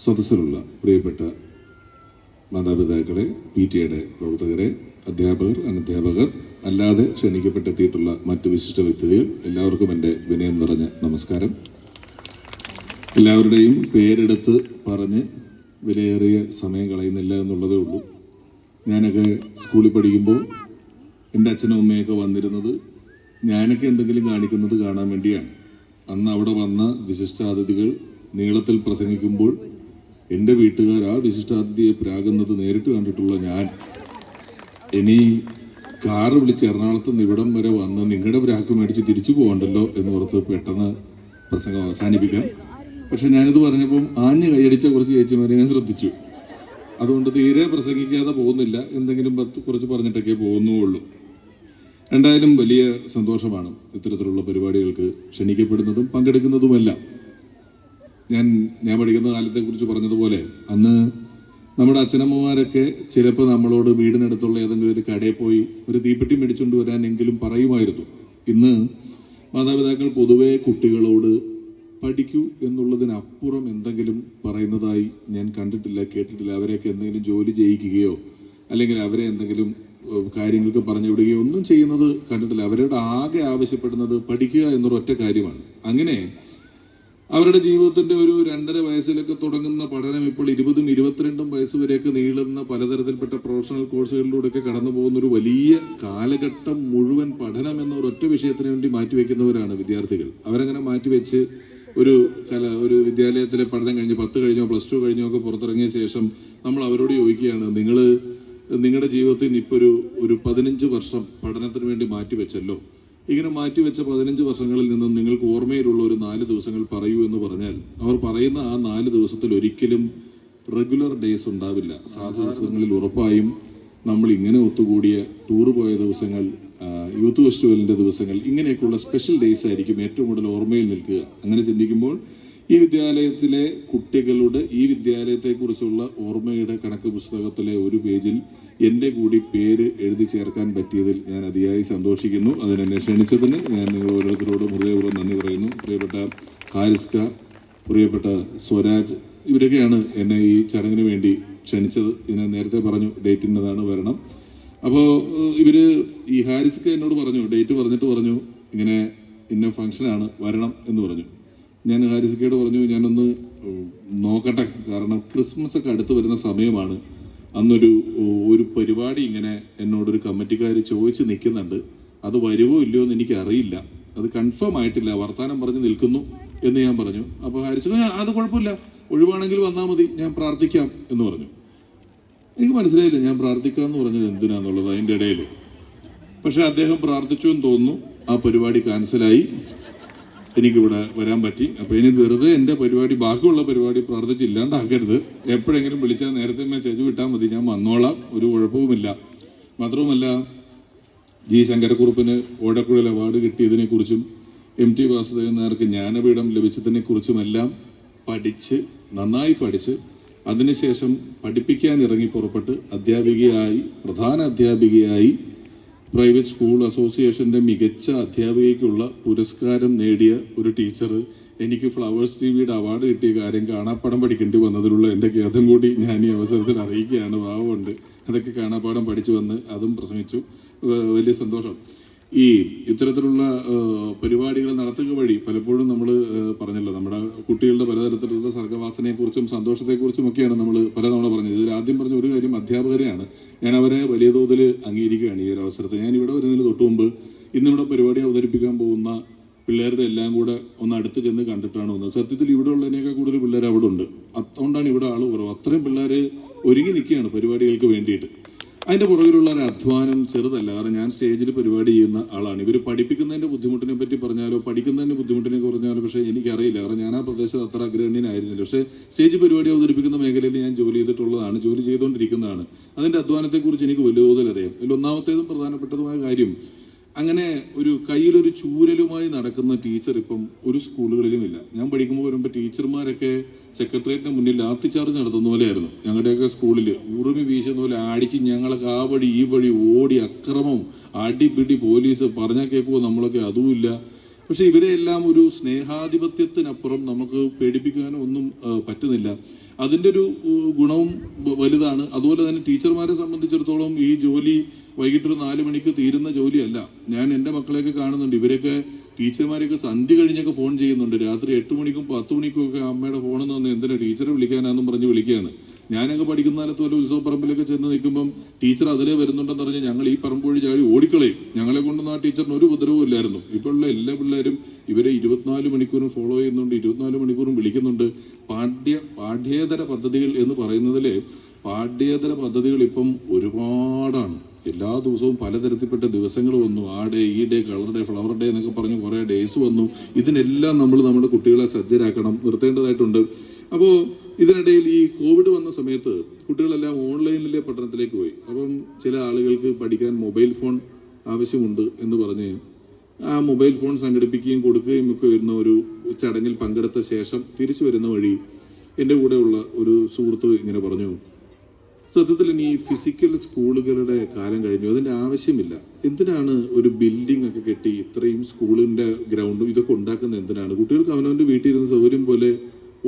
സദസ്സിലുള്ള പ്രിയപ്പെട്ട മാതാപിതാക്കളെ, PTA പ്രവർത്തകരെ, അധ്യാപകർ, അനധ്യാപകർ, അല്ലാതെ ക്ഷണിക്കപ്പെട്ടെത്തിയിട്ടുള്ള മറ്റു വിശിഷ്ട വ്യക്തികൾ, എല്ലാവർക്കും എൻ്റെ വിനയം നിറഞ്ഞ നമസ്കാരം. എല്ലാവരുടെയും പേരെടുത്ത് പറഞ്ഞ് വിലയേറിയ സമയം കളയുന്നില്ല എന്നുള്ളതേ ഉള്ളൂ. ഞാനൊക്കെ സ്കൂളിൽ പഠിക്കുമ്പോൾ എൻ്റെ അച്ഛനും അമ്മയൊക്കെ വന്നിരുന്നത് ഞാനൊക്കെ എന്തെങ്കിലും കാണിക്കുന്നത് കാണാൻ വേണ്ടിയാണ്. അന്ന് അവിടെ വന്ന വിശിഷ്ടാതിഥികൾ നീളത്തിൽ പ്രസംഗിക്കുമ്പോൾ എൻ്റെ വീട്ടുകാർ ആ വിശിഷ്ടാതിഥിയെ പ്രാകുന്നത് നേരിട്ട് കണ്ടിട്ടുള്ള ഞാൻ ഇനി കാറ് വിളിച്ച് എറണാകുളത്ത് നിന്ന് ഇവിടം വരെ വന്ന് നിങ്ങളുടെ പ്രാക്ക് മേടിച്ച് തിരിച്ചു പോകണ്ടല്ലോ എന്ന് ഓർത്ത് പെട്ടെന്ന് പ്രസംഗം അവസാനിപ്പിക്കാം. പക്ഷെ ഞാനിത് പറഞ്ഞപ്പം ആഞ്ഞ് കൈയടിച്ച കുറച്ച് ചേച്ചിമാരെ ഞാൻ ശ്രദ്ധിച്ചു. അതുകൊണ്ട് തീരെ പ്രസംഗിക്കാതെ പോകുന്നില്ല, എന്തെങ്കിലും കുറച്ച് പറഞ്ഞിട്ടൊക്കെ പോകുന്നുള്ളൂ. എന്തായാലും വലിയ സന്തോഷമാണ് ഇത്തരത്തിലുള്ള പരിപാടികൾക്ക് ക്ഷണിക്കപ്പെടുന്നതും പങ്കെടുക്കുന്നതുമെല്ലാം. ഞാൻ പഠിക്കുന്ന കാലത്തെക്കുറിച്ച് പറഞ്ഞതുപോലെ അന്ന് നമ്മുടെ അച്ഛനമ്മമാരൊക്കെ ചിലപ്പോൾ നമ്മളോട് വീടിനടുത്തുള്ള ഏതെങ്കിലും ഒരു കടയിൽ പോയി ഒരു തീപ്പെട്ടി മേടിച്ചുകൊണ്ട് വരാനെങ്കിലും പറയുമായിരുന്നു. ഇന്ന് മാതാപിതാക്കൾ പൊതുവെ കുട്ടികളോട് പഠിക്കൂ എന്നുള്ളതിനപ്പുറം എന്തെങ്കിലും പറയുന്നതായി ഞാൻ കണ്ടിട്ടില്ല, കേട്ടിട്ടില്ല. അവരെയൊക്കെ എന്തെങ്കിലും ജോലി ചെയ്യിക്കുകയോ അല്ലെങ്കിൽ അവരെ എന്തെങ്കിലും കാര്യങ്ങൾക്ക് പറഞ്ഞു വിടുകയോ ഒന്നും ചെയ്യുന്നത് കണ്ടിട്ടില്ല. അവരുടെ ആകെ ആവശ്യപ്പെടുന്നത് പഠിക്കുക എന്നൊരൊറ്റ കാര്യമാണ്. അങ്ങനെ അവരുടെ ജീവിതത്തിൻ്റെ ഒരു 2.5 വയസ്സിലൊക്കെ തുടങ്ങുന്ന പഠനം ഇപ്പോൾ 20ഉം 22ഉം വയസ്സ് വരെയൊക്കെ നീളുന്ന പലതരത്തിൽപ്പെട്ട പ്രൊഫഷണൽ കോഴ്സുകളിലൂടെയൊക്കെ കടന്നു പോകുന്ന ഒരു വലിയ കാലഘട്ടം മുഴുവൻ പഠനം എന്ന ഒരൊറ്റ വിഷയത്തിന് വേണ്ടി മാറ്റിവെക്കുന്നവരാണ് വിദ്യാർത്ഥികൾ. അവരങ്ങനെ മാറ്റിവെച്ച് ഒരു വിദ്യാലയത്തിലെ പഠനം കഴിഞ്ഞ് 10 കഴിഞ്ഞോ +2 കഴിഞ്ഞോ ഒക്കെ പുറത്തിറങ്ങിയ ശേഷം നമ്മൾ അവരോട് ചോദിക്കുകയാണ്, നിങ്ങളുടെ ജീവിതത്തിൽ ഇപ്പോൾ ഒരു 15 വർഷം പഠനത്തിന് വേണ്ടി മാറ്റിവെച്ചല്ലോ. ഇങ്ങനെ മാറ്റിവെച്ച 15 വർഷങ്ങളിൽ നിന്നും നിങ്ങൾക്ക് ഓർമ്മയിലുള്ള ഒരു 4 ദിവസങ്ങൾ പറയൂ എന്ന് പറഞ്ഞാൽ അവർ പറയുന്ന ആ 4 ദിവസത്തിൽ ഒരിക്കലും റെഗുലർ ഡേയ്സ് ഉണ്ടാവില്ല. സാധാരണ ദിവസങ്ങളിൽ ഉറപ്പായും നമ്മൾ ഇങ്ങനെ ഒത്തുകൂടിയ ടൂർ പോയ ദിവസങ്ങൾ, യൂത്ത് ഫെസ്റ്റിവലിൻ്റെ ദിവസങ്ങൾ, ഇങ്ങനെയൊക്കെയുള്ള സ്പെഷ്യൽ ഡേയ്സ് ആയിരിക്കും ഏറ്റവും കൂടുതൽ ഓർമ്മയിൽ നിൽക്കുക. അങ്ങനെ ചിന്തിക്കുമ്പോൾ ഈ വിദ്യാലയത്തിലെ കുട്ടികളുടെ ഈ വിദ്യാലയത്തെക്കുറിച്ചുള്ള ഓർമ്മയുടെ കണക്ക് പുസ്തകത്തിലെ ഒരു പേജിൽ എൻ്റെ കൂടി പേര് എഴുതി ചേർക്കാൻ പറ്റിയതിൽ ഞാൻ അതിയായി സന്തോഷിക്കുന്നു. അതിനെന്നെ ക്ഷണിച്ചതിന് ഞാൻ നിങ്ങൾ ഓരോരുത്തരോടും ഹൃദയപൂർവ്വം നന്ദി പറയുന്നു. പ്രിയപ്പെട്ട ഹാരിസ്ക, പ്രിയപ്പെട്ട സ്വരാജ്, ഇവരൊക്കെയാണ് എന്നെ ഈ ചടങ്ങിന് വേണ്ടി ക്ഷണിച്ചത്. ഞാൻ നേരത്തെ പറഞ്ഞു ഡേറ്റ് ഇന്നതാണ്, വരണം. അപ്പോൾ ഈ ഹാരിസ്ക എന്നോട് പറഞ്ഞു, ഡേറ്റ് പറഞ്ഞിട്ട് പറഞ്ഞു ഇങ്ങനെ ഇന്ന ഫംഗ്ഷനാണ്, വരണം എന്ന് പറഞ്ഞു. ഞാൻ ഹാരിസ്കയോട് പറഞ്ഞു ഞാനൊന്ന് നോക്കട്ടെ, കാരണം ക്രിസ്മസ് ഒക്കെ അടുത്ത് വരുന്ന സമയമാണ്. അന്നൊരു പരിപാടി ഇങ്ങനെ എന്നോടൊരു കമ്മിറ്റിക്കാർ ചോദിച്ച് നിൽക്കുന്നുണ്ട്. അത് വരുമോ ഇല്ലയോ എന്ന് എനിക്കറിയില്ല, അത് കൺഫേം ആയിട്ടില്ല, വർത്തമാനം പറഞ്ഞ് നിൽക്കുന്നു എന്ന് ഞാൻ പറഞ്ഞു. അപ്പോൾ ഹാരിസ്ക അത് കുഴപ്പമില്ല, ഒഴിവാണെങ്കിൽ വന്നാൽ മതി, ഞാൻ പ്രാർത്ഥിക്കാം എന്ന് പറഞ്ഞു. എനിക്ക് മനസ്സിലായില്ല ഞാൻ പ്രാർത്ഥിക്കാമെന്ന് പറഞ്ഞത് എന്തിനാന്നുള്ളത് അതിൻ്റെ ഇടയിൽ. പക്ഷെ അദ്ദേഹം പ്രാർത്ഥിച്ചു എന്ന് തോന്നുന്നു. ആ പരിപാടി ക്യാൻസലായി, എനിക്കിവിടെ വരാൻ പറ്റി. അപ്പോൾ ഇനി വെറുതെ എൻ്റെ പരിപാടി, ബാക്കിയുള്ള പരിപാടി പ്രാർത്ഥിച്ചില്ലാണ്ടാക്കരുത്. എപ്പോഴെങ്കിലും വിളിച്ചാൽ നേരത്തെ മെസ്സേജ് വിട്ടാൽ മതി, ഞാൻ വന്നോളാം, ഒരു കുഴപ്പവുമില്ല. മാത്രവുമല്ല, ജി ശങ്കരക്കുറുപ്പിന് ഓടക്കുഴൽ അവാർഡ് കിട്ടിയതിനെക്കുറിച്ചും MT വാസുദേവൻ നായർക്ക് ജ്ഞാനപീഠം ലഭിച്ചതിനെക്കുറിച്ചുമെല്ലാം നന്നായി പഠിച്ച് അതിനുശേഷം പഠിപ്പിക്കാൻ ഇറങ്ങി പുറപ്പെട്ട് പ്രധാന അധ്യാപികയായി പ്രൈവറ്റ് സ്കൂൾ അസോസിയേഷൻ്റെ മികച്ച അധ്യാപികയ്ക്കുള്ള പുരസ്കാരം നേടിയ ഒരു ടീച്ചർ എനിക്ക് ഫ്ലവേഴ്സ് TVയുടെ അവാർഡ് കിട്ടിയ കാര്യം കാണാപ്പാടം പഠിക്കേണ്ടി വന്നതിലുള്ള എൻ്റെ ഖേദം കൂടി ഞാൻ ഈ അവസരത്തിൽ അറിയിക്കുകയാണ്. ഭാവമുണ്ട്, അതൊക്കെ കാണാപ്പാടം പഠിച്ചു വന്ന് അതും പ്രസംഗിച്ചു. വലിയ സന്തോഷം. ഇത്തരത്തിലുള്ള പരിപാടികൾ നടത്തുക വഴി പലപ്പോഴും നമ്മൾ പറഞ്ഞല്ലോ, നമ്മുടെ കുട്ടികളുടെ പലതരത്തിലുള്ള സർഗ്ഗവാസനയെക്കുറിച്ചും സന്തോഷത്തെക്കുറിച്ചും ഒക്കെയാണ് നമ്മൾ പലതവണ പറഞ്ഞത്. ഇതിൽ ആദ്യം പറഞ്ഞ ഒരു കാര്യം അധ്യാപകരെയാണ്. ഞാൻ അവരെ വലിയ തോതിൽ അംഗീകരിക്കുകയാണ് ഈ ഒരു അവസരത്തിൽ. ഞാൻ ഇവിടെ വരുന്നതിന് തൊട്ട് മുമ്പ് ഇന്നിവിടെ പരിപാടി അവതരിപ്പിക്കാൻ പോകുന്ന പിള്ളേരുടെ എല്ലാം കൂടെ ഒന്ന് അടുത്ത് ചെന്ന് കണ്ടിട്ടാണ് വന്നത്. സത്യത്തിൽ ഇവിടെ ഉള്ളതിനേക്കാൾ കൂടുതൽ പിള്ളേർ അവിടെ ഉണ്ട്. അതുകൊണ്ടാണ് ഇവിടെ ആൾ കുറവ്. അത്രയും പിള്ളേർ ഒരുങ്ങി നിൽക്കുകയാണ് പരിപാടികൾക്ക് വേണ്ടിയിട്ട്. അതിൻ്റെ പുറകിലുള്ള ഒരു അധ്വാനം ചെറുതല്ല. കാരണം ഞാൻ സ്റ്റേജിൽ പരിപാടി ചെയ്യുന്ന ആളാണ്. ഇവർ പഠിപ്പിക്കുന്നതിൻ്റെ ബുദ്ധിമുട്ടിനെ പറ്റി പറഞ്ഞാലോ പഠിക്കുന്നതിൻ്റെ ബുദ്ധിമുട്ടിനെ പറഞ്ഞാലോ പക്ഷേ എനിക്കറിയില്ല, കാരണം ഞാൻ ആ പ്രദേശത്ത് അത്ര അഗ്രഗണ്യനായിരുന്നില്ല. പക്ഷേ സ്റ്റേജ് പരിപാടി അവതരിപ്പിക്കുന്ന മേഖലയിൽ ഞാൻ ജോലി ചെയ്തുകൊണ്ടിരിക്കുന്നതാണ്. അതിൻ്റെ അധ്വാനത്തെക്കുറിച്ച് എനിക്ക് വലിയ തോതിൽ അറിയാം. അതിൽ ഒന്നാമത്തേതും പ്രധാനപ്പെട്ടതുമായ കാര്യം, അങ്ങനെ ഒരു കയ്യിലൊരു ചൂരലുമായി നടക്കുന്ന ടീച്ചർ ഇപ്പം ഒരു സ്കൂളുകളിലും ഇല്ല. ഞാൻ പഠിക്കുമ്പോൾ വരുമ്പോൾ ടീച്ചർമാരൊക്കെ സെക്രട്ടേറിയറ്റിന് മുന്നിൽ ലാത്തിച്ചാർജ് നടത്തുന്ന പോലെയായിരുന്നു. ഞങ്ങളുടെയൊക്കെ സ്കൂളിൽ ഉറുമി വീശുന്ന പോലെ അടിച്ച് ഞങ്ങളൊക്കെ ആ വഴി ഈ വഴി ഓടി, അക്രമം, അടിപിടി, പോലീസ് പറഞ്ഞാൽ കേൾക്കുമോ നമ്മളൊക്കെ അതുമില്ല. പക്ഷെ ഇവരെ എല്ലാം ഒരു സ്നേഹാധിപത്യത്തിനപ്പുറം നമുക്ക് പേടിപ്പിക്കാനോ ഒന്നും പറ്റുന്നില്ല. അതിൻ്റെ ഒരു ഗുണവും വലുതാണ്. അതുപോലെ തന്നെ ടീച്ചർമാരെ സംബന്ധിച്ചിടത്തോളം ഈ ജോലി വൈകിട്ടൊരു 4 മണിക്ക് തീരുന്ന ജോലിയല്ല. ഞാൻ എൻ്റെ മക്കളെയൊക്കെ കാണുന്നുണ്ട്, ഇവരൊക്കെ ടീച്ചർമാരൊക്കെ സന്ധ്യ കഴിഞ്ഞൊക്കെ ഫോൺ ചെയ്യുന്നുണ്ട്. രാത്രി 8 മണിക്കും 10 മണിക്കും ഒക്കെ അമ്മയുടെ ഫോണിൽ നിന്ന് എന്തിനാ ടീച്ചറെ വിളിക്കാനാണെന്നും പറഞ്ഞ് വിളിക്കുകയാണ്. ഞാനൊക്കെ പഠിക്കുന്ന കാലത്ത് പോലെ ഉത്സവപ്പറമ്പിലൊക്കെ ചെന്ന് നിൽക്കുമ്പം ടീച്ചർ അതിലേ വരുന്നുണ്ടെന്ന് പറഞ്ഞാൽ ഞങ്ങൾ ഈ പറമ്പ് വഴി ചാടി ഓടിക്കളയും. ഞങ്ങളെ കൊണ്ടൊന്നും ആ ടീച്ചറിന് ഒരു ഉപദ്രവവും ഇല്ലായിരുന്നു. ഇപ്പോഴുള്ള എല്ലാ പിള്ളേരും ഇവരെ 24 മണിക്കൂറും ഫോളോ ചെയ്യുന്നുണ്ട്, 24 മണിക്കൂറും വിളിക്കുന്നുണ്ട്. പാഠ്യേതര പദ്ധതികൾ എന്ന് പറയുന്നതിൽ പാഠ്യേതര പദ്ധതികൾ ഇപ്പം ഒരുപാടാണ്. എല്ലാ ദിവസവും പലതരത്തിൽപ്പെട്ട ദിവസങ്ങൾ വന്നു. ആ ഡേ, ഈ day, colour day, flower day എന്നൊക്കെ പറഞ്ഞ് കുറേ ഡേയ്സ് വന്നു. ഇതിനെല്ലാം നമ്മൾ നമ്മുടെ കുട്ടികളെ സജ്ജരാക്കണം, നിർത്തേണ്ടതായിട്ടുണ്ട്. അപ്പോൾ ഇതിനിടയിൽ ഈ കോവിഡ് വന്ന സമയത്ത് കുട്ടികളെല്ലാം ഓൺലൈനിലെ പഠനത്തിലേക്ക് പോയി. അപ്പം ചില ആളുകൾക്ക് പഠിക്കാൻ മൊബൈൽ ഫോൺ ആവശ്യമുണ്ട് എന്ന് പറഞ്ഞ് ആ മൊബൈൽ ഫോൺ സംഘടിപ്പിക്കുകയും കൊടുക്കുകയും ഒക്കെ വരുന്ന ഒരു ചടങ്ങിൽ പങ്കെടുത്ത ശേഷം തിരിച്ചു വരുന്ന വഴി എൻ്റെ കൂടെയുള്ള ഒരു സുഹൃത്ത് ഇങ്ങനെ പറഞ്ഞു, സത്യത്തിൽ ഇനി ഫിസിക്കൽ സ്കൂളുകളുടെ കാലം കഴിഞ്ഞു, അതിൻ്റെ ആവശ്യമില്ല. എന്തിനാണ് ഒരു ബിൽഡിംഗ് ഒക്കെ കെട്ടി ഇത്രയും സ്കൂളിൻ്റെ ഗ്രൗണ്ടും ഇതൊക്കെ ഉണ്ടാക്കുന്നത്? എന്തിനാണ്? കുട്ടികൾക്ക് അവനവൻ്റെ വീട്ടിൽ ഇരുന്ന് സൗകര്യം പോലെ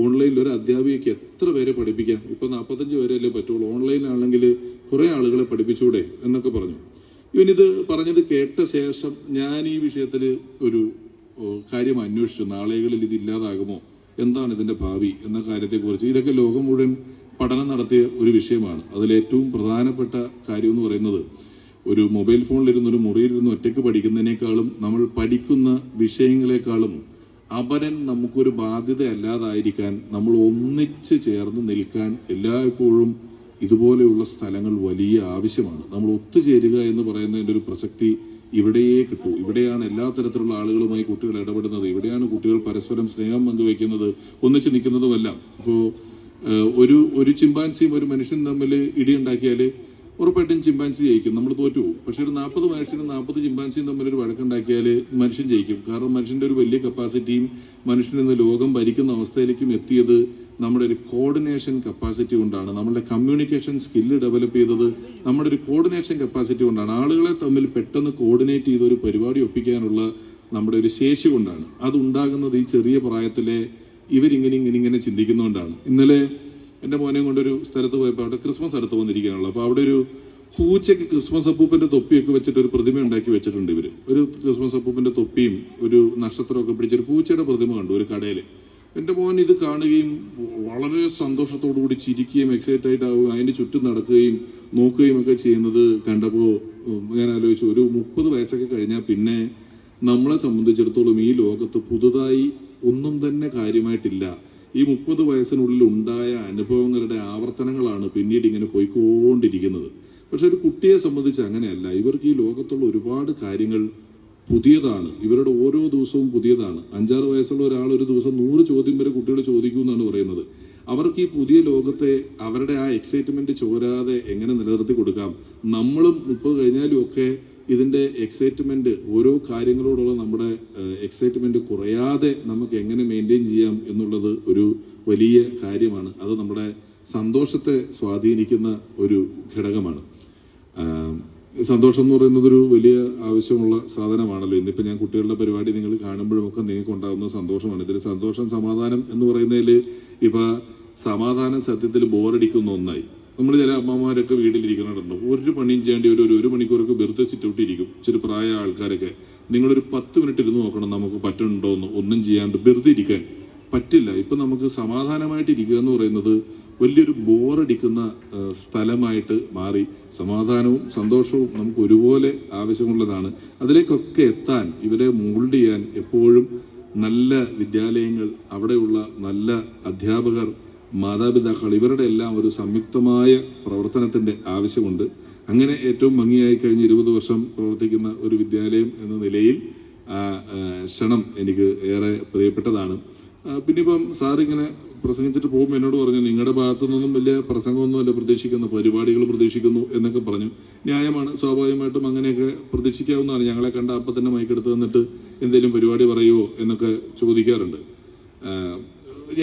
ഓൺലൈനിൽ ഒരു അധ്യാപികയ്ക്ക് എത്ര പേരെ പഠിപ്പിക്കാം? ഇപ്പോൾ 45 പേരല്ലേ പറ്റുള്ളൂ. ഓൺലൈനാണെങ്കിൽ കുറേ ആളുകളെ പഠിപ്പിച്ചൂടെ എന്നൊക്കെ പറഞ്ഞു. ഇവനിത് പറഞ്ഞത് കേട്ട ശേഷം ഞാൻ ഈ വിഷയത്തിൽ ഒരു കാര്യം അന്വേഷിച്ചു. നാളുകളിൽ ഇത് ഇല്ലാതാകുമോ, എന്താണ് ഇതിൻ്റെ ഭാവി എന്ന കാര്യത്തെക്കുറിച്ച്. ഇതൊക്കെ ലോകം മുഴുവൻ പഠനം നടത്തിയ ഒരു വിഷയമാണ്. അതിലേറ്റവും പ്രധാനപ്പെട്ട കാര്യം എന്ന് പറയുന്നത്, ഒരു മൊബൈൽ ഫോണിലിരുന്ന് ഒരു മുറിയിലിരുന്ന് ഒറ്റയ്ക്ക് പഠിക്കുന്നതിനേക്കാളും നമ്മൾ പഠിക്കുന്ന വിഷയങ്ങളെക്കാളും അപരൻ നമുക്കൊരു ബാധ്യത അല്ലാതായിരിക്കാൻ നമ്മൾ ഒന്നിച്ച് ചേർന്ന് നിൽക്കാൻ എല്ലായ്പ്പോഴും ഇതുപോലെയുള്ള സ്ഥലങ്ങൾ വലിയ ആവശ്യമാണ്. നമ്മൾ ഒത്തുചേരുക എന്ന് പറയുന്നതിൻ്റെ ഒരു പ്രസക്തി ഇവിടെയേ കിട്ടൂ. ഇവിടെയാണ് എല്ലാ തരത്തിലുള്ള ആളുകളുമായി കുട്ടികൾ ഇടപെടുന്നത്. ഇവിടെയാണ് കുട്ടികൾ പരസ്പരം സ്നേഹം പങ്കുവയ്ക്കുന്നത്, ഒന്നിച്ച് നിൽക്കുന്നതുമല്ല. ഇപ്പോൾ ഒരു ചിമ്പാൻസിയും ഒരു മനുഷ്യൻ തമ്മിൽ ഇടിയുണ്ടാക്കിയാൽ ഉറപ്പായിട്ടും ചിമ്പാൻസി ജയിക്കും, നമ്മൾ തോറ്റു പോകും. പക്ഷെ ഒരു 40 മനുഷ്യനും 40 ചിമ്പാൻസിയും തമ്മിലൊരു വഴക്കുണ്ടാക്കിയാൽ മനുഷ്യൻ ജയിക്കും. കാരണം മനുഷ്യൻ്റെ ഒരു വലിയ കപ്പാസിറ്റിയും മനുഷ്യൻ ഇന്ന് ലോകം ഭരിക്കുന്ന അവസ്ഥയിലേക്കും എത്തിയത് നമ്മുടെ ഒരു കോർഡിനേഷൻ കപ്പാസിറ്റി കൊണ്ടാണ്. നമ്മുടെ കമ്മ്യൂണിക്കേഷൻ സ്കില്ല് ഡെവലപ്പ് ചെയ്തത് നമ്മുടെ ഒരു കോർഡിനേഷൻ കപ്പാസിറ്റി കൊണ്ടാണ്. ആളുകളെ തമ്മിൽ പെട്ടെന്ന് കോർഡിനേറ്റ് ചെയ്ത് ഒരു പരിപാടി ഒപ്പിക്കാനുള്ള നമ്മുടെ ഒരു ശേഷി കൊണ്ടാണ്. അതുണ്ടാകുന്നത് ഈ ചെറിയ പ്രായത്തിലെ ഇവരിങ്ങനെ ചിന്തിക്കുന്നതുകൊണ്ടാണ്. ഇന്നലെ എൻ്റെ മോനെ കൊണ്ടൊരു സ്ഥലത്ത് പോയപ്പോൾ അവിടെ ക്രിസ്മസ് അടുത്ത് വന്നിരിക്കുകയാണല്ലോ. അപ്പോൾ അവിടെ ഒരു പൂച്ചയ്ക്ക് ക്രിസ്മസ് അപ്പൂപ്പൻ്റെ തൊപ്പിയൊക്കെ വെച്ചിട്ട് ഒരു പ്രതിമ ഉണ്ടാക്കി വെച്ചിട്ടുണ്ട് ഇവർ. ഒരു ക്രിസ്മസ് അപ്പൂപ്പൻ്റെ തൊപ്പിയും ഒരു നക്ഷത്രമൊക്കെ പിടിച്ചൊരു പൂച്ചയുടെ പ്രതിമ കണ്ടു ഒരു കടയിൽ. എൻ്റെ മോൻ ഇത് കാണുകയും വളരെ സന്തോഷത്തോടു കൂടി ചിരിക്കുകയും എക്സൈറ്റഡ് ആവുകയും അതിൻ്റെ ചുറ്റും നടക്കുകയും നോക്കുകയും ഒക്കെ ചെയ്യുന്നത് കണ്ടപ്പോൾ ഞാൻ ആലോചിച്ചു, ഒരു 30 വയസ്സൊക്കെ കഴിഞ്ഞാൽ പിന്നെ നമ്മളെ സംബന്ധിച്ചിടത്തോളം ഈ ലോകത്ത് പുതുതായി ഒന്നും തന്നെ കാര്യമായിട്ടില്ല. ഈ 30 വയസ്സിനുള്ളിൽ ഉണ്ടായ അനുഭവങ്ങളുടെ ആവർത്തനങ്ങളാണ് പിന്നീട് ഇങ്ങനെ പോയിക്കൊണ്ടിരിക്കുന്നത്. പക്ഷെ ഒരു കുട്ടിയെ സംബന്ധിച്ച് അങ്ങനെയല്ല. ഇവർക്ക് ഈ ലോകത്തുള്ള ഒരുപാട് കാര്യങ്ങൾ പുതിയതാണ്. ഇവരുടെ ഓരോ ദിവസവും പുതിയതാണ്. 5-6 വയസ്സുള്ള ഒരാൾ ഒരു ദിവസം 100 ചോദ്യം വരെ കുട്ടികൾ ചോദിക്കൂ എന്നാണ് പറയുന്നത്. അവർക്ക് ഈ പുതിയ ലോകത്തെ അവരുടെ ആ എക്സൈറ്റ്മെന്റ് ചോരാതെ എങ്ങനെ നിലനിർത്തി കൊടുക്കാം? നമ്മളും 30 കഴിഞ്ഞാലും ഒക്കെ ഇതിൻ്റെ എക്സൈറ്റ്മെൻറ്റ്, ഓരോ കാര്യങ്ങളോടുള്ള നമ്മുടെ എക്സൈറ്റ്മെൻറ്റ് കുറയാതെ നമുക്ക് എങ്ങനെ മെയിൻറ്റെയിൻ ചെയ്യാം എന്നുള്ളത് ഒരു വലിയ കാര്യമാണ്. അത് നമ്മുടെ സന്തോഷത്തെ സ്വാധീനിക്കുന്ന ഒരു ഘടകമാണ്. സന്തോഷം എന്ന് പറയുന്നതൊരു വലിയ ആവശ്യമുള്ള സാധനമാണല്ലോ. ഇന്നിപ്പോൾ ഞാൻ കുട്ടികളുടെ പരിപാടി നിങ്ങൾ കാണുമ്പോഴുമൊക്കെ നിങ്ങൾക്ക് ഉണ്ടാകുന്ന സന്തോഷമാണ്. ഇതിൽ സന്തോഷം, സമാധാനം എന്ന് പറയുന്നതിൽ ഇപ്പോൾ സമാധാനം സത്യത്തിൽ ബോറടിക്കുന്ന ഒന്നായി. നമ്മൾ ചില അമ്മമാരൊക്കെ വീട്ടിലിരിക്കുന്നുണ്ടോ, ഒരു പണിയും ചെയ്യേണ്ടി ഒരു മണിക്കൂറൊക്കെ വെറുതെ സിറ്റൗട്ടിരിക്കും. ഇച്ചിരി പ്രായ ആൾക്കാരൊക്കെ നിങ്ങളൊരു 10 മിനിറ്റ് ഇരുന്ന് നോക്കണം നമുക്ക് പറ്റുന്നുണ്ടോ എന്ന്. ഒന്നും ചെയ്യാണ്ട് വെറുതെ ഇരിക്കാൻ പറ്റില്ല. ഇപ്പം നമുക്ക് സമാധാനമായിട്ട് ഇരിക്കുക എന്ന് പറയുന്നത് വലിയൊരു ബോറടിക്കുന്ന സ്ഥലമായിട്ട് മാറി. സമാധാനവും സന്തോഷവും നമുക്ക് ഒരുപോലെ ആവശ്യമുള്ളതാണ്. അതിലേക്കൊക്കെ എത്താൻ, ഇവരെ മോൾഡ് ചെയ്യാൻ എപ്പോഴും നല്ല വിദ്യാലയങ്ങൾ, അവിടെയുള്ള നല്ല അധ്യാപകർ, മാതാപിതാക്കൾ, ഇവരുടെ എല്ലാം ഒരു സംയുക്തമായ പ്രവർത്തനത്തിൻ്റെ ആവശ്യമുണ്ട്. അങ്ങനെ ഏറ്റവും ഭംഗിയായി കഴിഞ്ഞ് 20 വർഷം പ്രവർത്തിക്കുന്ന ഒരു വിദ്യാലയം എന്ന നിലയിൽ ക്ഷണം എനിക്ക് ഏറെ പ്രിയപ്പെട്ടതാണ്. പിന്നെ ഇപ്പം സാറിങ്ങനെ പ്രസംഗിച്ചിട്ട് പോകുമ്പോൾ എന്നോട് പറഞ്ഞു, നിങ്ങളുടെ ഭാഗത്തു നിന്നും വലിയ പ്രസംഗമൊന്നുമല്ല പ്രതീക്ഷിക്കുന്നു, പരിപാടികൾ പ്രതീക്ഷിക്കുന്നു എന്നൊക്കെ പറഞ്ഞു. ന്യായമാണ്, സ്വാഭാവികമായിട്ടും അങ്ങനെയൊക്കെ പ്രതീക്ഷിക്കാവുന്നതാണ്. ഞങ്ങളെ കണ്ട അപ്പം തന്നെ മൈക്കെടുത്ത് തന്നിട്ട് എന്തെങ്കിലും പരിപാടി പറയുമോ എന്നൊക്കെ ചോദിക്കാറുണ്ട്.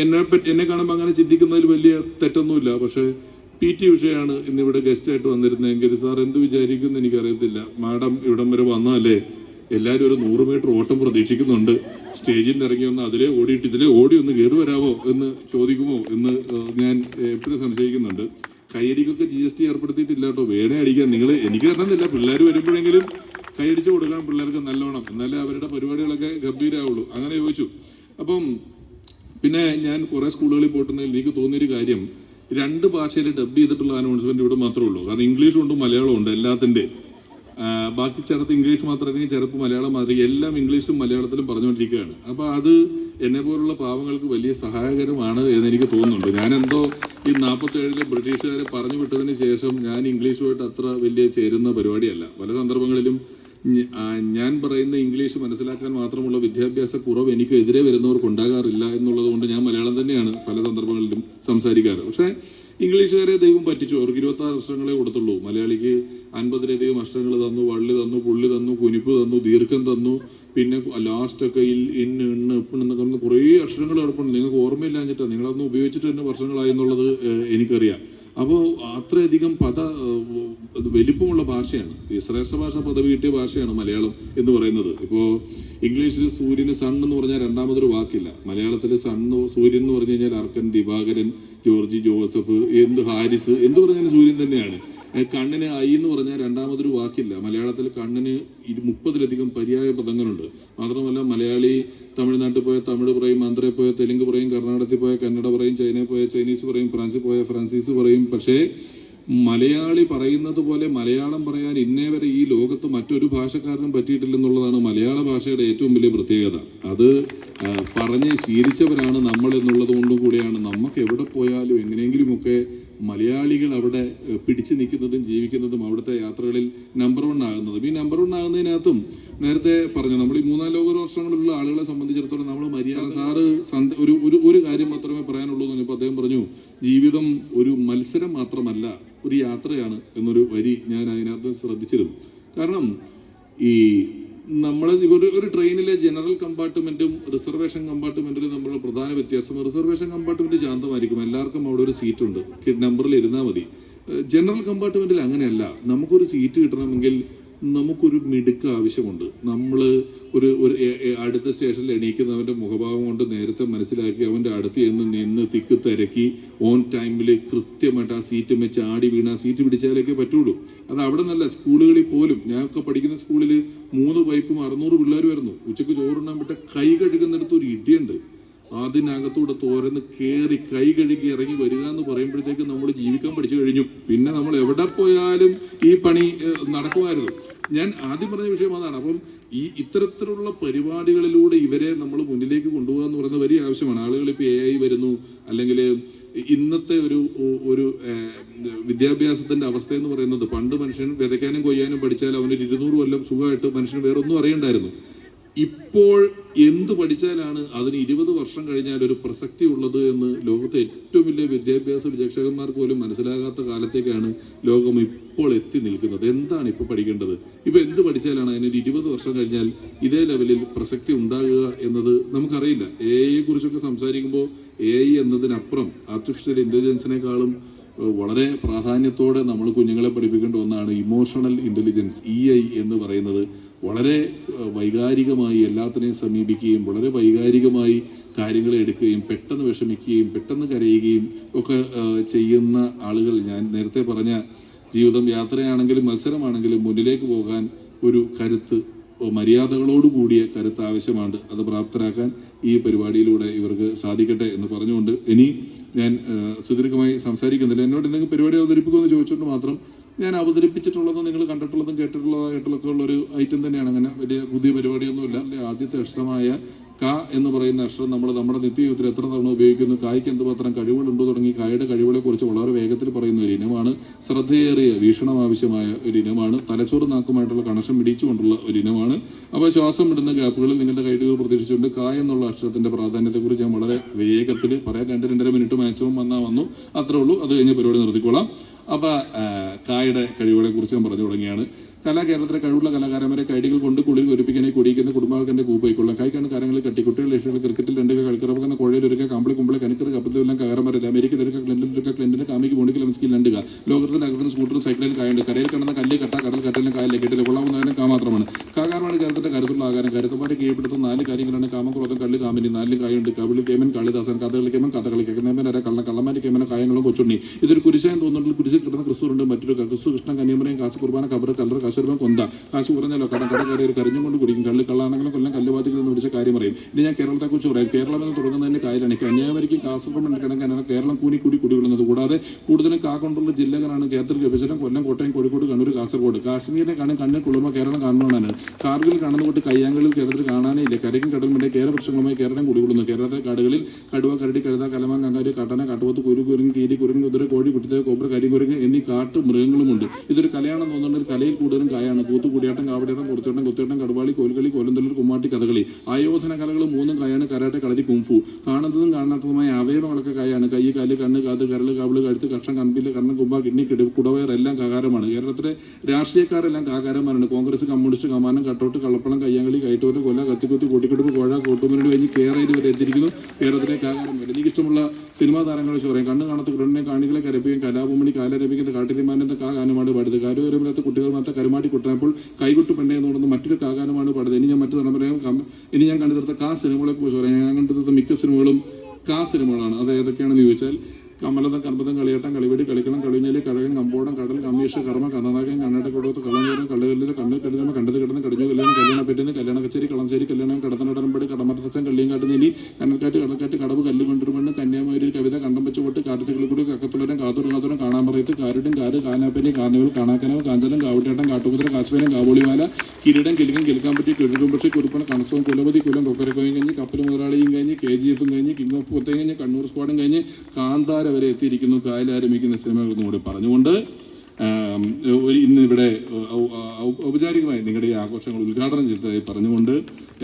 എന്നെ കാണുമ്പോൾ അങ്ങനെ ചിന്തിക്കുന്നതിൽ വലിയ തെറ്റൊന്നുമില്ല. പക്ഷേ PT ഉഷയാണ് ഇന്നിവിടെ ഗസ്റ്റായിട്ട് വന്നിരുന്നതെങ്കിൽ സാർ എന്ത് വിചാരിക്കുമെന്ന് എനിക്കറിയത്തില്ല. മാഡം ഇവിടം വരെ വന്നാലേ എല്ലാവരും ഒരു 100 മീറ്റർ ഓട്ടം പ്രതീക്ഷിക്കുന്നുണ്ട്. സ്റ്റേജിൽ നിന്ന് ഇറങ്ങി ഒന്ന് ഇതിലെ ഓടിയിട്ട് ഇതിലെ ഓടി ഒന്ന് കയറി വരാമോ എന്ന് ചോദിക്കുമോ എന്ന് ഞാൻ എപ്പോഴും സംശയിക്കുന്നുണ്ട്. കൈയടിക്കൊക്കെ GST ഏർപ്പെടുത്തിയിട്ടില്ല കേട്ടോ. വേണേ അടിക്കാൻ നിങ്ങൾ, എനിക്ക് തരണമെന്നില്ല, പിള്ളേർ വരുമ്പോഴെങ്കിലും കൈയടിച്ച് കൊടുക്കണം പിള്ളേർക്ക് നല്ലോണം, എന്നാലേ അവരുടെ പരിപാടികളൊക്കെ ഗംഭീരമാവുള്ളൂ. അങ്ങനെ ചോദിച്ചു. അപ്പം പിന്നെ ഞാൻ കുറേ സ്കൂളുകളിൽ പോയിട്ടുണ്ടെങ്കിൽ എനിക്ക് തോന്നിയൊരു കാര്യം, 2 ഭാഷയിൽ ഡബ് ചെയ്തിട്ടുള്ള അനൗൺസ്മെന്റ് ഇവിടെ മാത്രമേ ഉള്ളൂ. കാരണം ഇംഗ്ലീഷും ഉണ്ട് മലയാളവും ഉണ്ട് എല്ലാത്തിൻ്റെ. ബാക്കി ചിലത്ത് ഇംഗ്ലീഷ് മാത്രമായിരിക്കും, ചിലപ്പോൾ മലയാളം മാത്രം, എല്ലാം ഇംഗ്ലീഷും മലയാളത്തിലും പറഞ്ഞുകൊണ്ടിരിക്കുകയാണ്. അപ്പോൾ അത് എന്നെ പോലുള്ള പാവങ്ങൾക്ക് വലിയ സഹായകരമാണ് എന്നെനിക്ക് തോന്നുന്നുണ്ട്. ഞാനെന്തോ ഈ 47-ലെ ബ്രിട്ടീഷുകാരെ പറഞ്ഞു വിട്ടതിന് ശേഷം ഞാൻ ഇംഗ്ലീഷുമായിട്ട് അത്ര വലിയ ചേരുന്ന പരിപാടിയല്ല. പല സന്ദർഭങ്ങളിലും ഞാൻ പറയുന്ന ഇംഗ്ലീഷ് മനസ്സിലാക്കാൻ മാത്രമുള്ള വിദ്യാഭ്യാസ കുറവ് എനിക്ക് എതിരെ വരുന്നവർക്ക് ഉണ്ടാകാറില്ല എന്നുള്ളത് കൊണ്ട് ഞാൻ മലയാളം തന്നെയാണ് പല സന്ദർഭങ്ങളിലും സംസാരിക്കാറ്. പക്ഷേ ഇംഗ്ലീഷുകാരെ ദൈവം പറ്റിച്ചു. അവർക്ക് 26 അക്ഷരങ്ങളെ കൊടുത്തുള്ളൂ. മലയാളിക്ക് 50-ലധികം അക്ഷരങ്ങൾ തന്നു. വള്ളി തന്നു, പുള്ളി തന്നു, കുനിപ്പ് തന്നു, ദീർഘം തന്നു, പിന്നെ ലാസ്റ്റൊക്കെ ഇന്ന് ഇണ്ണ് ഇപ്പിണെന്നൊക്കെ കുറേ അക്ഷരങ്ങൾ കിടപ്പുണ്ട്. നിങ്ങൾക്ക് ഓർമ്മയില്ലാഞ്ഞിട്ടാണ്, നിങ്ങളതൊന്നും ഉപയോഗിച്ചിട്ട് തന്നെ വർഷങ്ങളായി എന്നുള്ളത് എനിക്കറിയാം. അപ്പോൾ അത്രയധികം വലിപ്പമുള്ള ഭാഷയാണ്, ഈ ശ്രേഷ്ഠ ഭാഷ പദവി കിട്ടിയ ഭാഷയാണ് മലയാളം എന്ന് പറയുന്നത്. ഇപ്പോൾ ഇംഗ്ലീഷിൽ സൂര്യന് സൺ എന്ന് പറഞ്ഞാൽ രണ്ടാമതൊരു വാക്കില്ല. മലയാളത്തിൽ സൂര്യൻ എന്ന് പറഞ്ഞു കഴിഞ്ഞാൽ അർക്കൻ, ദിവാകരൻ, ജോർജി, ജോസഫ്, ഹാരിസ്, എന്ത് പറഞ്ഞാലും സൂര്യൻ തന്നെയാണ്. കണ്ണിന് ഐ എന്ന് പറഞ്ഞാൽ രണ്ടാമതൊരു വാക്കില്ല. മലയാളത്തിൽ കണ്ണിന് 30-ലധികം പര്യായ പദങ്ങളുണ്ട്. മാത്രമല്ല മലയാളി തമിഴ്നാട്ടിൽ പോയ തമിഴ് പറയും, ആന്ധ്രയിൽ പോയ തെലുങ്ക് പറയും, കർണാടകത്തിൽ പോയ കന്നഡ പറയും, ചൈനയിൽ പോയ ചൈനീസ് പറയും, ഫ്രാൻസിൽ പോയ ഫ്രാൻസീസ് പറയും. പക്ഷേ മലയാളി പറയുന്നത് പോലെ മലയാളം പറയാൻ ഇന്നേ വരെ ഈ ലോകത്ത് മറ്റൊരു ഭാഷക്കാരനും പറ്റിയിട്ടില്ലെന്നുള്ളതാണ് മലയാള ഭാഷയുടെ ഏറ്റവും വലിയ പ്രത്യേകത. അത് പറഞ്ഞ് ശീലിച്ചവരാണ് നമ്മൾ എന്നുള്ളത് കൊണ്ടും കൂടിയാണ് നമുക്ക് എവിടെ പോയാലും എങ്ങനെയെങ്കിലുമൊക്കെ മലയാളികൾ അവിടെ പിടിച്ചു നിൽക്കുന്നതും ജീവിക്കുന്നതും അവിടുത്തെ യാത്രകളിൽ നമ്പർ 1 ആകുന്നതും. ഈ നമ്പർ 1 ആകുന്നതിനകത്തും നേരത്തെ പറഞ്ഞു, നമ്മൾ ഈ 3-4 ലോക രാഷ്ട്രങ്ങളിലുള്ള ആളുകളെ സംബന്ധിച്ചിടത്തോളം നമ്മൾ മര്യാദ സാറ് ഒരു കാര്യം മാത്രമേ പറയാനുള്ളൂ എന്ന് പറഞ്ഞപ്പോൾ അദ്ദേഹം പറഞ്ഞു, ജീവിതം ഒരു മത്സരം മാത്രമല്ല, ഒരു യാത്രയാണ് എന്നൊരു വരി ഞാൻ അതിനകത്ത് ശ്രദ്ധിച്ചിരുന്നു. കാരണം ഈ നമ്മൾ ഒരു ട്രെയിനിലെ ജനറൽ കമ്പാർട്ട്മെന്റും റിസർവേഷൻ കമ്പാർട്ട്മെന്റിലും തമ്മിലുള്ള പ്രധാന വ്യത്യാസം, റിസർവേഷൻ കമ്പാർട്ട്മെന്റ് ശാന്തമായിരിക്കും, എല്ലാവർക്കും അവിടെ ഒരു സീറ്റുണ്ട്, നമ്പറിൽ ഇരുന്നാൽ മതി. ജനറൽ കമ്പാർട്ട്മെന്റിൽ അങ്ങനെയല്ല. നമുക്കൊരു സീറ്റ് കിട്ടണമെങ്കിൽ നമുക്കൊരു മിടുക്ക് ആവശ്യമുണ്ട്. നമ്മൾ ഒരു അടുത്ത സ്റ്റേഷനിൽ എണീക്കുന്നവൻ്റെ മുഖഭാവം കൊണ്ട് നേരത്തെ മനസ്സിലാക്കി അവൻ്റെ അടുത്ത് നിന്ന് തിക്ക് തിരക്കി ഓൺ ടൈമിൽ കൃത്യമായിട്ട് ആ സീറ്റ് വെച്ച് ആടി വീണ് ആ സീറ്റ് പിടിച്ചാലേ പറ്റുള്ളൂ. അത് അവിടെ നല്ല സ്കൂളുകളിൽ പോലും, ഞാനൊക്കെ പഠിക്കുന്ന സ്കൂളിൽ 3 പൈപ്പും 600 പിള്ളേർ വരുന്നു. ഉച്ചയ്ക്ക് ചോറുണ്ണാൻ വിട്ട കൈ കഴുകുന്നിടത്ത് ഒരു ഇടിയുണ്ട്. അതിനകത്തൂടെ തോരന്ന് കയറി കൈ കഴുകി ഇറങ്ങി വരിക എന്ന് പറയുമ്പോഴത്തേക്ക് നമ്മൾ ജീവിക്കാൻ പഠിച്ചു കഴിഞ്ഞു. പിന്നെ നമ്മൾ എവിടെ പോയാലും ഈ പണി നടക്കുമായിരുന്നു. ഞാൻ ആദ്യം പറഞ്ഞ വിഷയം അതാണ്. അപ്പം ഇത്തരത്തിലുള്ള പരിപാടികളിലൂടെ ഇവരെ നമ്മൾ മുന്നിലേക്ക് കൊണ്ടുപോകുക എന്ന് പറയുന്നത് വലിയ ആവശ്യമാണ്. ആളുകൾ ഇപ്പോൾ AI വരുന്നു, അല്ലെങ്കിൽ ഇന്നത്തെ ഒരു വിദ്യാഭ്യാസത്തിന്റെ അവസ്ഥ എന്ന് പറയുന്നത്, പണ്ട് മനുഷ്യൻ വിതയ്ക്കാനും കൊയ്യാനും പഠിച്ചാൽ അവന് 200 കൊല്ലം സുഖമായിട്ട് മനുഷ്യന് വേറെ ഒന്നും അറിയണ്ടായിരുന്നു. ഇപ്പോൾ എന്ത് പഠിച്ചാലാണ് അതിന് 20 വർഷം കഴിഞ്ഞാൽ ഒരു പ്രസക്തി ഉള്ളത് എന്ന് ലോകത്തെ ഏറ്റവും വലിയ വിദ്യാഭ്യാസ വിചക്ഷകന്മാർക്ക് പോലും മനസ്സിലാകാത്ത കാലത്തേക്കാണ് ലോകം ഇപ്പോൾ എത്തി നിൽക്കുന്നത്. എന്താണ് ഇപ്പോൾ പഠിക്കേണ്ടത്, ഇപ്പോൾ എന്ത് പഠിച്ചാലാണ് അതിനൊരു 20 വർഷം കഴിഞ്ഞാൽ ഇതേ ലെവലിൽ പ്രസക്തി ഉണ്ടാകുക എന്നത് നമുക്കറിയില്ല. AI കുറിച്ചൊക്കെ സംസാരിക്കുമ്പോൾ AI എന്നതിനപ്പുറം ആർട്ടിഫിഷ്യൽ ഇൻ്റലിജൻസിനേക്കാളും വളരെ പ്രാധാന്യത്തോടെ നമ്മൾ കുഞ്ഞുങ്ങളെ പഠിപ്പിക്കേണ്ട ഒന്നാണ് ഇമോഷണൽ ഇൻ്റലിജൻസ്, EI എന്ന് പറയുന്നത്. വളരെ വൈകാരികമായി എല്ലാത്തിനെയും സമീപിക്കുകയും വളരെ വൈകാരികമായി കാര്യങ്ങളെ എടുക്കുകയും പെട്ടെന്ന് വിഷമിക്കുകയും പെട്ടെന്ന് കരയുകയും ഒക്കെ ചെയ്യുന്ന ആളുകൾ, ഞാൻ നേരത്തെ പറഞ്ഞ ജീവിതം യാത്രയാണെങ്കിലും മത്സരമാണെങ്കിലും മുന്നിലേക്ക് പോകാൻ ഒരു കരുത്ത്, മര്യാദകളോടുകൂടിയ കരുത്ത് ആവശ്യമാണ്. അത് പ്രാപ്തരാക്കാൻ ഈ പരിപാടിയിലൂടെ ഇവർക്ക് സാധിക്കട്ടെ എന്ന് പറഞ്ഞുകൊണ്ട് ഇനി ഞാൻ സുദീർഘമായി സംസാരിക്കുന്നില്ല. എന്നോട് എന്തെങ്കിലും പരിപാടി അവതരിപ്പിക്കുമെന്ന് ചോദിച്ചുകൊണ്ട് മാത്രം ഞാൻ അവതരിപ്പിച്ചിട്ടുള്ളതും നിങ്ങൾ കണ്ടിട്ടുള്ളതും കേട്ടിട്ടുള്ളതായിട്ടുള്ളൊക്കെ ഉള്ളൊരു ഐറ്റം തന്നെയാണ്. അങ്ങനെ വലിയ പുതിയ പരിപാടിയൊന്നുമില്ല. ആദ്യത്തെ അക്ഷരമായ ക എന്ന് പറയുന്ന അക്ഷരം നമ്മൾ നമ്മുടെ നിത്യജീവിതത്തിൽ എത്ര തവണ ഉപയോഗിക്കുന്നു, കായ്ക്ക് എന്തുമാത്രം കഴിവുകളുണ്ടോ തുടങ്ങി കായുടെ കഴിവുകളെ കുറിച്ച് വളരെ വേഗത്തിൽ പറയുന്ന ഒരു ഇനമാണ്. ശ്രദ്ധയേറിയ വീക്ഷണം ആവശ്യമായ ഒരു ഇനമാണ്. തലച്ചോറ് നാക്കുമായിട്ടുള്ള കണക്ഷൻ പിടിച്ചുകൊണ്ടുള്ള ഒരു ഇനമാണ്. അപ്പോൾ ശ്വാസം വിടുന്ന ഗ്യാപ്പുകളിൽ നിങ്ങളുടെ കഴിവുകൾ പ്രതീക്ഷിച്ചുകൊണ്ട് ക എന്നുള്ള അക്ഷരത്തിന്റെ പ്രാധാന്യത്തെക്കുറിച്ച് ഞാൻ വളരെ വേഗത്തിൽ പറയാം. 2-2.5 മിനിറ്റ് മാക്സിമം വന്നു അത്രേ ഉള്ളൂ. അത് കഴിഞ്ഞ് പരിപാടി നിർത്തിക്കോളാം. അപ്പോൾ കായുടെ കഴിവുകളെ കുറിച്ച് ഞാൻ പറഞ്ഞു തുടങ്ങിയാണ്. കേരളത്തിലെ കഴിവുള്ള കലാകാരന്മാരെ കൈഡികൾ കൊണ്ട് കുളിൽ ഒരുപ്പിക്കാനായി കുടിക്കുന്ന കുടുംബാൾക്കെന്റെ കൂപ്പയിക്കൊള്ളാം. കൈക്കാണ് കാര്യങ്ങൾ കട്ടി കുട്ടികൾ ലക്ഷ്യങ്ങൾ ക്രിക്കറ്റിൽ 2 കളിക്കിറക്കുന്ന കോഴയിലൊരുക്കുക കമ്പിളി കുമ്പിളെ കനിക്കറ് കപ്പത്തിലെല്ലാം കയറമരല്ല അമേരിക്കയിലൊരുക്കുക ക്ലെൻഡിലൊരുക്കുക ക്ലെൻഡിന്റെ കാമിക്ക് മോണിക്ക് ലെമസ്കിൽ 2 ലോകത്തിന്റെ അകത്തിന് സ്കൂട്ടറും സൈക്കിളിൽ കായുണ്ട്. കരയിൽ കിടന്ന കല്ല് കട്ട കടൽ കട്ടലിന് കായലിലെ കെട്ടില്ല കൊള്ളാവുന്നതിന് കാ മാത്രമാണ്. കാകാരമാണ് കേരളത്തിന്റെ കരുത്തുള്ള തോന്നി. ഇതൊരു കുരിശാൻ തോന്നുന്നുണ്ടെങ്കിൽ കുരിശിൽ കിടന്ന ക്രിസ്തുണ്ട്, മറ്റൊരു ക്രിസ്തു കൃഷ്ണൻ കന്യാമറയും കാശ് കുർബാന കബർ കല്ലറ കാശുരൂപം കൊന്ത കാശ് കുറഞ്ഞല്ലോ കടക്കാരെ ഒരു കരഞ്ഞും കൊണ്ട് കുടിക്കും, കള്ളാണെങ്കിലും കൊല്ലം കല്ലുവാതികൾ എന്ന് വിളിച്ച കാര്യം അറിയും. ഇനി ഞാൻ കേരളത്തെക്കുറിച്ച് പറയാം. കേരളം എന്ന് തുടങ്ങുന്നതിന് കായലാണ്. കന്യാകുമാരിക്ക് കാസർഗോഡ് കിടക്കാനാണ് കേരളം കൂടി കുടികൊള്ളുന്നത്. കൂടാതെ കൂടുതലും കൊണ്ടുള്ള ജില്ലകളാണ് കേരളത്തിൽ വിഭജനം. കൊല്ലം, കോട്ടയം, കോഴിക്കോട്, കണ്ണൂർ, കാസർഗോഡ്. കാശ്മീരിനെ കണ്ണിൽ കൊള്ളുമ്പോൾ കേരളം കാണുന്നതാണ്. കാർഗിൽ കാണുന്ന തൊട്ട് കയ്യാങ്കളിൽ കേരളത്തിൽ കാണാനേ ഇല്ല. കരയ്ക്കും കടലുമുണ്ട്. കേരവൃക്ഷങ്ങളുമായി കേരളം കുടികൊള്ളുന്നു. കേരളത്തിലെ കാടുകളിൽ കടുവ, കരടി, കഴുത, കലമാൻ, കങ്കാര്, കാട്ടന, കാട്ടുപോത്ത്, കുരുകുരങ്ങ്, കീരി, കുരങ്ങ്, കുതിര, കോഴി, കുട്ടിത്തെ, കോബ്ര, കരിങ്കുരങ്ങ് എന്നീ കാട്ടു മൃഗങ്ങളുമുണ്ട്. ഇതൊരു കലയാണെന്ന് തോന്നുന്നുണ്ട്. കലയിൽ കൂടുതലും കായാണ്. കൂത്ത്, കൂടിയാട്ടം, കാവടിയാട്ടം, കുറുത്തോട്ടം, കുത്തിയാട്ടം, കടുവാളി, കോൽകളി, കോലന്തല്ലൂർ, കുമ്മാട്ടി, കഥകളി. ആയോധന കലകൾ 3 കായാണ്. കരാട്ടെ, കളരി, കുംഫു. കാണുന്നതും കാണാത്തതുമായ അവയവങ്ങളൊക്കെ കായാണ്. കൈ, കാല്, കണ്ണ്, കാത്, കരള്, കാവിള്, കഴുത്ത്, കക്ഷം, കൺപില്, കണ്ണം, കുമ്പ, കിഡ്നി, കുടവയർ എല്ലാം കാകാരമാണ്. കേരളത്തിലെ രാഷ്ട്രീയക്കാരെല്ലാം കാകാരന്മാരാണ്. കോൺഗ്രസ്, കമ്മ്യൂണിസ്റ്റ്, കമാനം, കട്ടോട്ട്, കള്ളപ്പണം, കയ്യാങ്കളി, കൈത്തോട്ട്, കൊല, കത്തിക്കുത്തി, കൂട്ടിക്കെടുപ്പ്, കോഴ, കൂട്ടുമുന്നണി കഴിഞ്ഞ് കേരളയിൽ വരെ എത്തിയിരിക്കുന്നു. കേരളത്തിലെ കാകാരന്മാർ. എനിക്കിഷ്ടമുള്ള സിനിമാ താരങ്ങളെ പറയാം. കണ്ണ് കാണാത്ത കുടനെ കാണികളെ കരപ്പിക്കും, കലാഭൂമണി കാലരപിക്കുന്ന കാട്ടിലിമാനത്തെ കാകാനമാണ് പാടുന്നത്. കാലുവരമില്ലാത്ത കുട്ടികൾ മാത്രം കരുമാടി കുട്ടനപ്പോൾ കൈകൊട്ട് പെണ്ണേ എന്ന് പറയുന്ന മറ്റൊരു കാകാനമാണ് പാടുന്നത്. ഇനി ഞാൻ മറ്റു തലമുറയും ഇനി ഞാൻ കണ്ടു തീർത്ത സിനിമകളെ കുറിച്ച് പറയാം. ഞാൻ കണ്ടു തീർത്ത മിക്ക സിനിമകളും സിനിമകളാണ്. അത് ഏതൊക്കെയാണെന്ന് ചോദിച്ചാൽ കമലതം, കർമ്മതം, കളിയാട്ടം, കളിവെടി, കളിക്കണം, കളിഞ്ഞാലി, കഴകൻ, കമ്പോടം, കടൽ, കമ്മീഷ, കർമ്മ, കന്നനാകൻ, കണ്ണടക്കൊടുത്ത്, കള്ളങ്കേരം, കള്ളുകല്ലിൽ, കണ്ണ് കെടുന്ന, കണ്ടത് കിടന്ന്, കടിഞ്ഞു കല്യാണം, കല്യാണം പറ്റുന്ന, കല്യാണ കച്ചേരി, കളഞ്ചേരി കല്യാണം, കടത്തനടമ്പടി, കടമറ്റസൻ, കള്ളിയും നീലി, കണ്ണൽക്കാറ്റ്, കടൽക്കാറ്റ്, കടവ്, കല്ല് കൊണ്ടുവരുമെന്ന്, കന്യാകുമാരി കവിത, കണ്ടം വെച്ച് പൊട്ട്, കാട്ടുകളിൽ കൂടി, കക്കത്തുള്ളവരും, കാതൂരം, കാണാൻ പറയത്ത്, കാരുടും, കാര്, കാനാപ്പനി, കാർണിവൽ, കാണാക്കനവ്, കാഞ്ചലം, കാവട്ടിയാട്ടം, കാട്ടുകുതിര, കാശ്മീരം, കാവോളിമാല, കിരീടം, കിലുക്കം, കിലുക്കാൻ പറ്റി, കിഴുകുമ്പക്ഷി, കുരുപ്പണം, കണസവും, കുലപതി, കുലം, കൊക്കരക്കോയും കഴിഞ്ഞ്, കപ്പൽ മുതലാളിയും കഴിഞ്ഞ്, KGF കഴിഞ്ഞ്, കിങ് ഓഫ് കൊത്തയും കഴിഞ്ഞ്, കണ്ണൂർ സ്ക്വാഡും കഴിഞ്ഞ്, കാന്താര വരെ എത്തിയിരിക്കുന്നു. കായലാരംഭിക്കുന്ന സിനിമകളെന്നും കൂടി പറഞ്ഞുകൊണ്ട് ഇന്നിവിടെ ഔപചാരികമായി നിങ്ങളുടെ ഈ ആഘോഷങ്ങൾ ഉദ്ഘാടനം ചെയ്തതായി പറഞ്ഞുകൊണ്ട്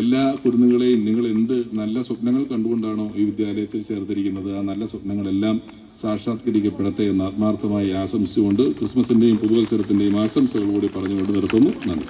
എല്ലാ കുരുന്നുകളെയും നിങ്ങൾ എന്ത് നല്ല സ്വപ്നങ്ങൾ കണ്ടുകൊണ്ടാണോ ഈ വിദ്യാലയത്തിൽ ചേർത്തിരിക്കുന്നത്, ആ നല്ല സ്വപ്നങ്ങളെല്ലാം സാക്ഷാത്കരിക്കപ്പെടട്ടെ എന്ന് ആത്മാർത്ഥമായി ആശംസിച്ചുകൊണ്ട് ക്രിസ്മസിൻ്റെയും പുതുവത്സരത്തിൻ്റെയും ആശംസകൾ കൂടി പറഞ്ഞുകൊണ്ട് നിർത്തുന്നു. നന്ദി.